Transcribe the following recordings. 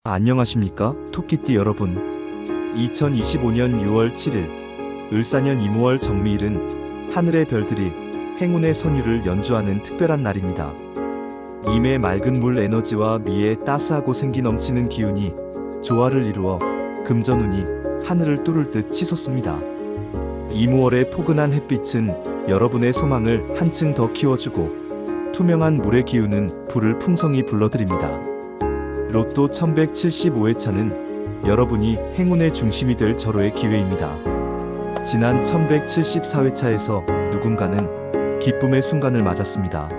안녕하십니까 토끼띠 여러분. 2025년 6월 7일 을사년 이모월 정미일은 하늘의 별들이 행운의 선율을 연주하는 특별한 날입니다. 임의 맑은 물 에너지와 미의 따스하고 생기 넘치는 기운이 조화를 이루어 금전운이 하늘을 뚫을 듯 치솟습니다. 이모월의 포근한 햇빛은 여러분의 소망을 한층 더 키워주고 투명한 물의 기운은 불을 풍성히 불러들입니다. 로또 1175회차는 여러분이 행운의 중심이 될 절호의 기회입니다. 지난 1174회차에서 누군가는 기쁨의 순간을 맞았습니다.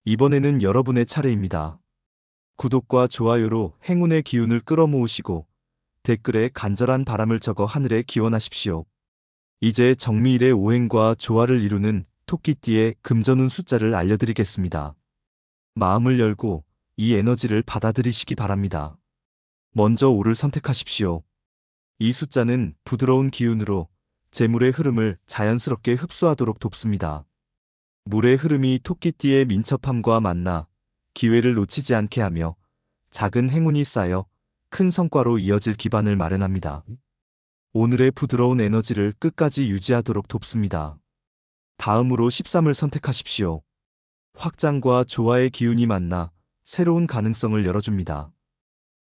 이번에는 여러분의 차례입니다. 구독과 좋아요로 행운의 기운을 끌어모으시고 댓글에 간절한 바람을 적어 하늘에 기원하십시오. 이제 정미일의 오행과 조화를 이루는 토끼띠의 금전운 숫자를 알려드리겠습니다. 마음을 열고 이 에너지를 받아들이시기 바랍니다. 먼저 5를 선택하십시오. 이 숫자는 부드러운 기운으로 재물의 흐름을 자연스럽게 흡수하도록 돕습니다. 물의 흐름이 토끼띠의 민첩함과 만나 기회를 놓치지 않게 하며 작은 행운이 쌓여 큰 성과로 이어질 기반을 마련합니다. 오늘의 부드러운 에너지를 끝까지 유지하도록 돕습니다. 다음으로 13을 선택하십시오. 확장과 조화의 기운이 만나 새로운 가능성을 열어줍니다.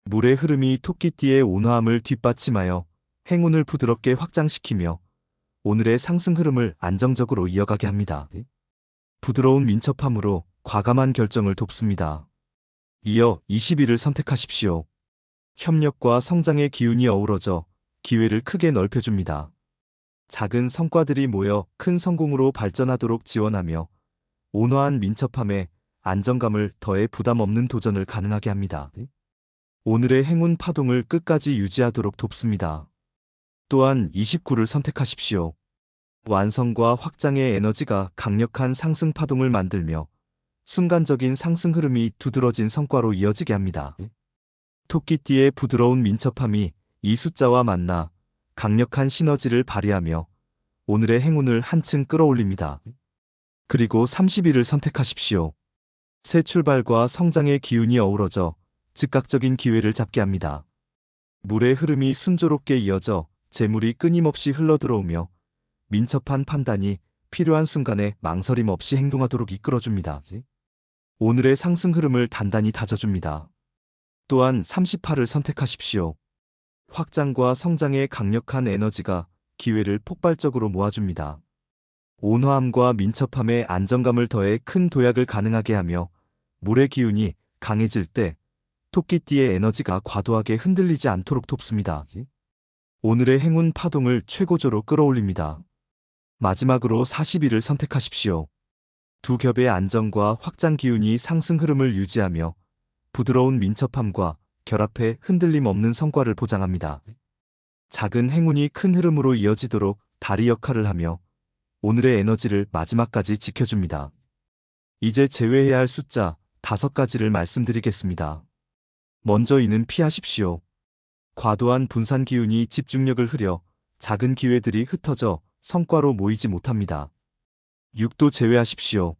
물의 흐름이 토끼띠의 온화함을 뒷받침하여 행운을 부드럽게 확장시키며 오늘의 상승 흐름을 안정적으로 이어가게 합니다. 부드러운 민첩함으로 과감한 결정을 돕습니다. 이어 21을 선택하십시오. 협력과 성장의 기운이 어우러져 기회를 크게 넓혀줍니다. 작은 성과들이 모여 큰 성공으로 발전하도록 지원하며 온화한 민첩함에 안정감을 더해 부담 없는 도전을 가능하게 합니다. 오늘의 행운 파동을 끝까지 유지하도록 돕습니다. 또한 29를 선택하십시오. 완성과 확장의 에너지가 강력한 상승 파동을 만들며 순간적인 상승 흐름이 두드러진 성과로 이어지게 합니다. 토끼띠의 부드러운 민첩함이 이 숫자와 만나 강력한 시너지를 발휘하며 오늘의 행운을 한층 끌어올립니다. 그리고 31을 선택하십시오. 새 출발과 성장의 기운이 어우러져 즉각적인 기회를 잡게 합니다. 물의 흐름이 순조롭게 이어져 재물이 끊임없이 흘러들어오며 민첩한 판단이 필요한 순간에 망설임 없이 행동하도록 이끌어줍니다. 오늘의 상승 흐름을 단단히 다져줍니다. 또한 38을 선택하십시오. 확장과 성장의 강력한 에너지가 기회를 폭발적으로 모아줍니다. 온화함과 민첩함에 안정감을 더해 큰 도약을 가능하게 하며 물의 기운이 강해질 때 토끼띠의 에너지가 과도하게 흔들리지 않도록 돕습니다. 오늘의 행운 파동을 최고조로 끌어올립니다. 마지막으로 41을 선택하십시오. 두 겹의 안정과 확장 기운이 상승 흐름을 유지하며 부드러운 민첩함과 결합해 흔들림 없는 성과를 보장합니다. 작은 행운이 큰 흐름으로 이어지도록 다리 역할을 하며 오늘의 에너지를 마지막까지 지켜줍니다. 이제 제외해야 할 숫자 5가지를 말씀드리겠습니다. 먼저 이는 피하십시오. 과도한 분산 기운이 집중력을 흐려 작은 기회들이 흩어져 성과로 모이지 못합니다. 6도 제외하십시오.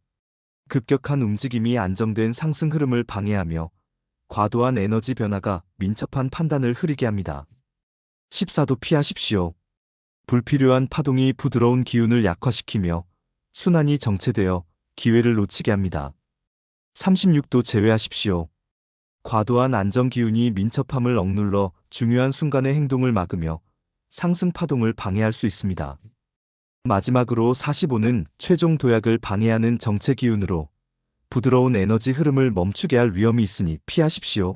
급격한 움직임이 안정된 상승 흐름을 방해하며 과도한 에너지 변화가 민첩한 판단을 흐리게 합니다. 14도 피하십시오. 불필요한 파동이 부드러운 기운을 약화시키며 순환이 정체되어 기회를 놓치게 합니다. 36도 제외하십시오. 과도한 안정 기운이 민첩함을 억눌러 중요한 순간의 행동을 막으며 상승 파동을 방해할 수 있습니다. 마지막으로 45는 최종 도약을 방해하는 정체 기운으로 부드러운 에너지 흐름을 멈추게 할 위험이 있으니 피하십시오.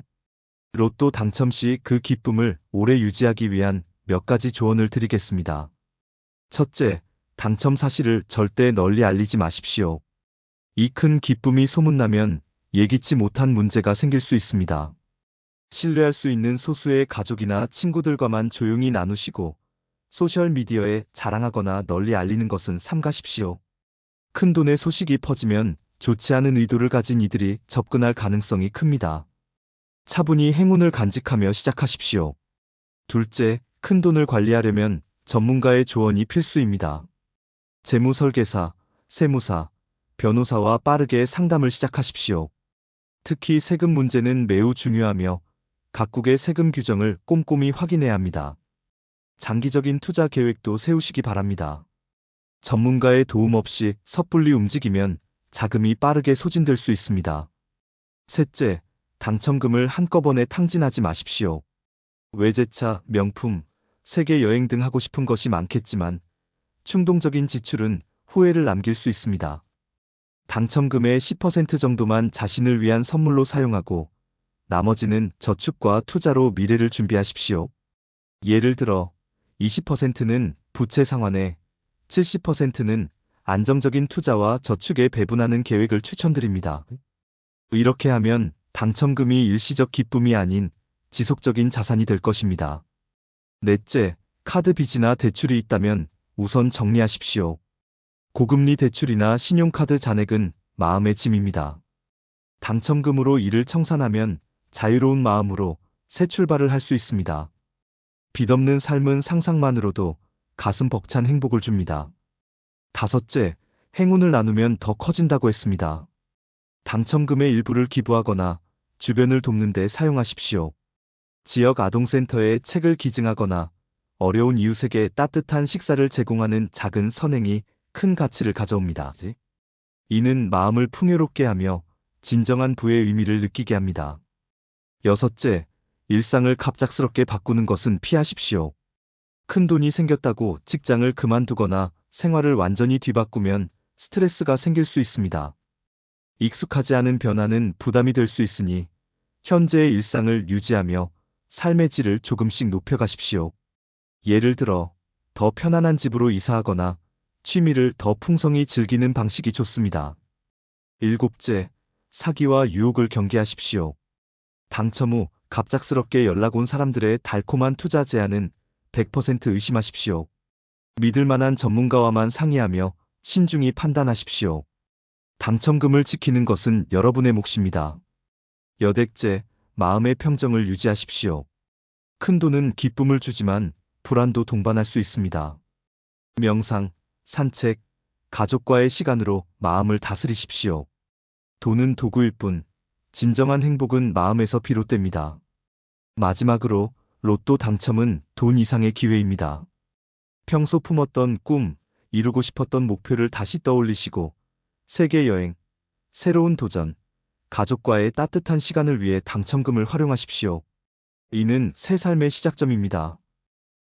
로또 당첨 시 그 기쁨을 오래 유지하기 위한 몇 가지 조언을 드리겠습니다. 첫째, 당첨 사실을 절대 널리 알리지 마십시오. 이 큰 기쁨이 소문나면 예기치 못한 문제가 생길 수 있습니다. 신뢰할 수 있는 소수의 가족이나 친구들과만 조용히 나누시고 소셜미디어에 자랑하거나 널리 알리는 것은 삼가십시오. 큰 돈의 소식이 퍼지면 좋지 않은 의도를 가진 이들이 접근할 가능성이 큽니다. 차분히 행운을 간직하며 시작하십시오. 둘째, 큰 돈을 관리하려면 전문가의 조언이 필수입니다. 재무설계사, 세무사, 변호사와 빠르게 상담을 시작하십시오. 특히 세금 문제는 매우 중요하며 각국의 세금 규정을 꼼꼼히 확인해야 합니다. 장기적인 투자 계획도 세우시기 바랍니다. 전문가의 도움 없이 섣불리 움직이면 자금이 빠르게 소진될 수 있습니다. 셋째, 당첨금을 한꺼번에 탕진하지 마십시오. 외제차, 명품, 세계 여행 등 하고 싶은 것이 많겠지만 충동적인 지출은 후회를 남길 수 있습니다. 당첨금의 10% 정도만 자신을 위한 선물로 사용하고 나머지는 저축과 투자로 미래를 준비하십시오. 예를 들어 20%는 부채 상환에 70%는 안정적인 투자와 저축에 배분하는 계획을 추천드립니다. 이렇게 하면 당첨금이 일시적 기쁨이 아닌 지속적인 자산이 될 것입니다. 넷째, 카드 빚이나 대출이 있다면 우선 정리하십시오. 고금리 대출이나 신용카드 잔액은 마음의 짐입니다. 당첨금으로 이를 청산하면 자유로운 마음으로 새 출발을 할 수 있습니다. 빚 없는 삶은 상상만으로도 가슴 벅찬 행복을 줍니다. 다섯째, 행운을 나누면 더 커진다고 했습니다. 당첨금의 일부를 기부하거나 주변을 돕는 데 사용하십시오. 지역 아동센터에 책을 기증하거나 어려운 이웃에게 따뜻한 식사를 제공하는 작은 선행이 큰 가치를 가져옵니다. 이는 마음을 풍요롭게 하며 진정한 부의 의미를 느끼게 합니다. 여섯째, 일상을 갑작스럽게 바꾸는 것은 피하십시오. 큰 돈이 생겼다고 직장을 그만두거나 생활을 완전히 뒤바꾸면 스트레스가 생길 수 있습니다. 익숙하지 않은 변화는 부담이 될 수 있으니 현재의 일상을 유지하며 삶의 질을 조금씩 높여가십시오. 예를 들어 더 편안한 집으로 이사하거나 취미를 더 풍성히 즐기는 방식이 좋습니다. 일곱째, 사기와 유혹을 경계하십시오. 당첨 후 갑작스럽게 연락 온 사람들의 달콤한 투자 제안은 100% 의심하십시오. 믿을 만한 전문가와만 상의하며 신중히 판단하십시오. 당첨금을 지키는 것은 여러분의 몫입니다. 여덟째, 마음의 평정을 유지하십시오. 큰 돈은 기쁨을 주지만 불안도 동반할 수 있습니다. 명상, 산책, 가족과의 시간으로 마음을 다스리십시오. 돈은 도구일 뿐, 진정한 행복은 마음에서 비롯됩니다. 마지막으로 로또 당첨은 돈 이상의 기회입니다. 평소 품었던 꿈, 이루고 싶었던 목표를 다시 떠올리시고 세계 여행, 새로운 도전, 가족과의 따뜻한 시간을 위해 당첨금을 활용하십시오. 이는 새 삶의 시작점입니다.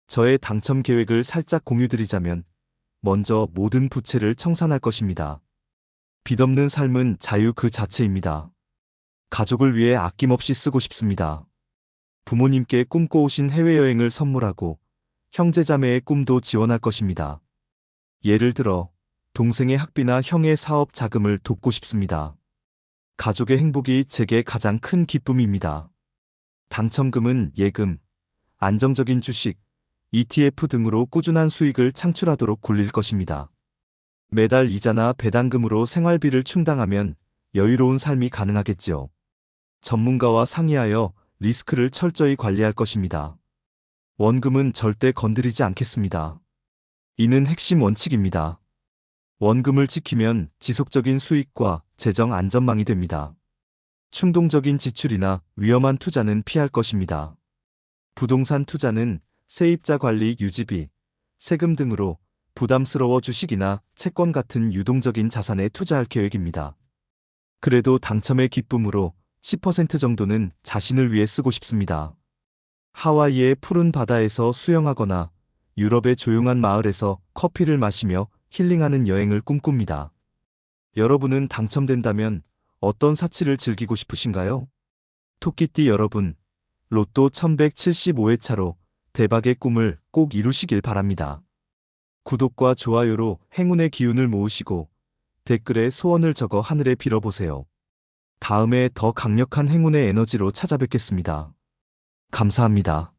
저의 당첨 계획을 살짝 공유드리자면 먼저 모든 부채를 청산할 것입니다. 빚 없는 삶은 자유 그 자체입니다. 가족을 위해 아낌없이 쓰고 싶습니다. 부모님께 꿈꿔오신 해외여행을 선물하고 형제자매의 꿈도 지원할 것입니다. 예를 들어 동생의 학비나 형의 사업 자금을 돕고 싶습니다. 가족의 행복이 제게 가장 큰 기쁨입니다. 당첨금은 예금, 안정적인 주식, ETF 등으로 꾸준한 수익을 창출하도록 굴릴 것입니다. 매달 이자나 배당금으로 생활비를 충당하면 여유로운 삶이 가능하겠지요. 전문가와 상의하여 리스크를 철저히 관리할 것입니다. 원금은 절대 건드리지 않겠습니다. 이는 핵심 원칙입니다. 원금을 지키면 지속적인 수익과 재정 안전망이 됩니다. 충동적인 지출이나 위험한 투자는 피할 것입니다. 부동산 투자는 세입자 관리 유지비, 세금 등으로 부담스러워 주식이나 채권 같은 유동적인 자산에 투자할 계획입니다. 그래도 당첨의 기쁨으로 10% 정도는 자신을 위해 쓰고 싶습니다. 하와이의 푸른 바다에서 수영하거나 유럽의 조용한 마을에서 커피를 마시며 힐링하는 여행을 꿈꿉니다. 여러분은 당첨된다면 어떤 사치를 즐기고 싶으신가요? 토끼띠 여러분, 로또 1175회차로 대박의 꿈을 꼭 이루시길 바랍니다. 구독과 좋아요로 행운의 기운을 모으시고 댓글에 소원을 적어 하늘에 빌어보세요. 다음에 더 강력한 행운의 에너지로 찾아뵙겠습니다. 감사합니다.